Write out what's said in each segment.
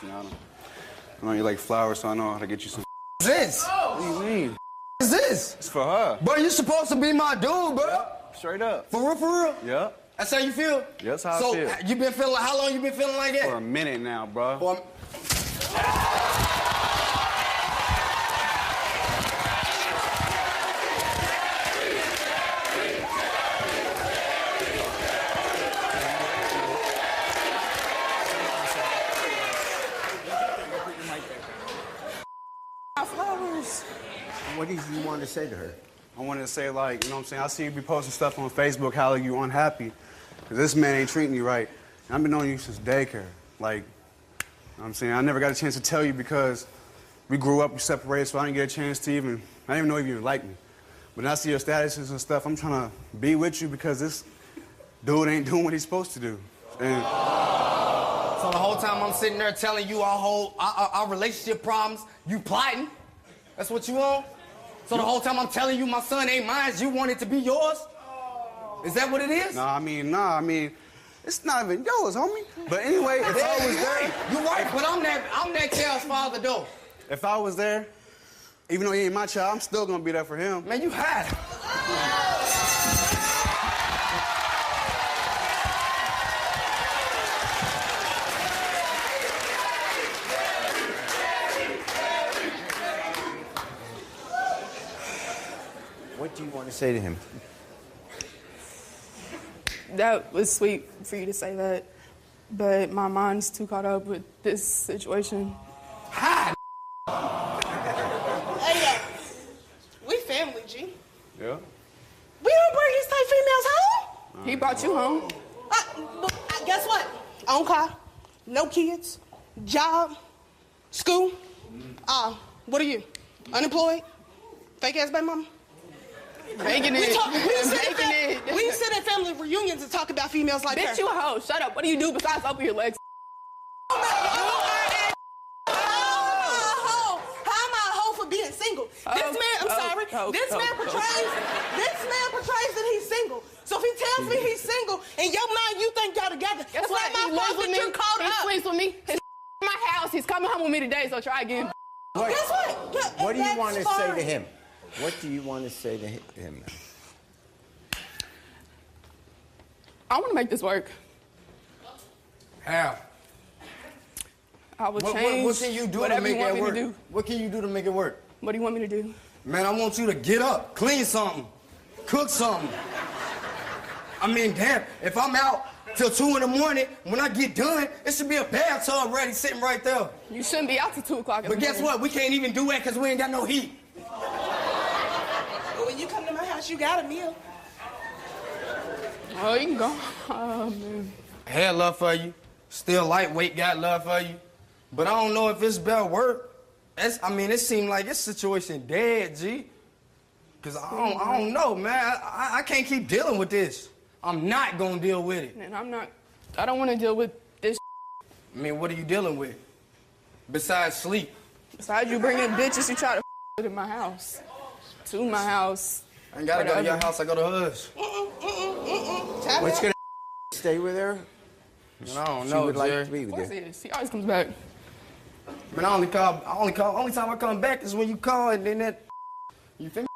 You know, I know you like flowers, so I know how to get you some. What's this? What do you mean? What's this? It's for her. Bro, you supposed to be my dude, bro. Yep. Straight up. For real, for real? Yeah. That's how you feel? Yeah, that's how I feel. So, you been feeling, how long you been feeling like that? For a minute now, bro. For flowers. What did you want to say to her? I wanted to say, like, you know what I'm saying? I see you be posting stuff on Facebook, how you unhappy. Because this man ain't treating you right. And I've been knowing you since daycare. Like, you know what I'm saying? I never got a chance to tell you because we grew up, we separated, so I didn't get a chance to even, I didn't even know if you even liked me. But when I see your statuses and stuff, I'm trying to be with you because this dude ain't doing what he's supposed to do. And so the whole time I'm sitting there telling you our relationship problems, you plotting? That's what you want? So the whole time I'm telling you my son ain't mine, you want it to be yours? Is that what it is? Nah, I mean, it's not even yours, homie. But anyway, if I was there... You're right, but I'm that child's father, though. If I was there, even though he ain't my child, I'm still gonna be there for him. Man, you hide. What do you want to say to him? That was sweet for you to say that, but my mind's too caught up with this situation. Hi. Hey, yo. We family, G. Yeah? We don't bring these type females home. He brought you home. Guess what? Own car, no kids, job, school. What are you? Unemployed? Fake ass baby mama? Making it. We sit at family reunions and talk about females like her. Bitch, you a hoe. Shut up. What do you do besides open your legs? How am I a hoe for being single? This man portrays that he's single. So if he tells me he's single, in your mind you think y'all together. It's not my fault that you're caught up. He sleeps with me. His my house. He's coming home with me today, so try again. Guess what? What do you want to say to him? What do you want to say to him? I want to make this work. How? I will change what can you do to make it work? What can you do to make it work? What do you want me to do? Man, I want you to get up, clean something, cook something. I mean, damn, if I'm out till 2 in the morning, when I get done, it should be a bathtub ready sitting right there. You shouldn't be out till 2 o'clock in the morning. But guess what? We can't even do that because we ain't got no heat. When you come to my house, you got a meal. Oh, you can go. Oh, man. I had love for you. Still lightweight, got love for you. But I don't know if it's better work. It seemed like this situation dead, G. Because I don't know, man. I can't keep dealing with this. I'm not going to deal with it. Man, I don't want to deal with this. I mean, what are you dealing with? Besides sleep. Besides you bringing bitches you try to in my house. To my house. I ain't got to go to your house. I go to hers. What's going to stay with her? I don't She know, would like Jerry. to be with Of course you. he is. He always comes back. Man, only time I come back is when you call and then that. You feel me?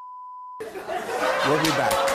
We'll be back.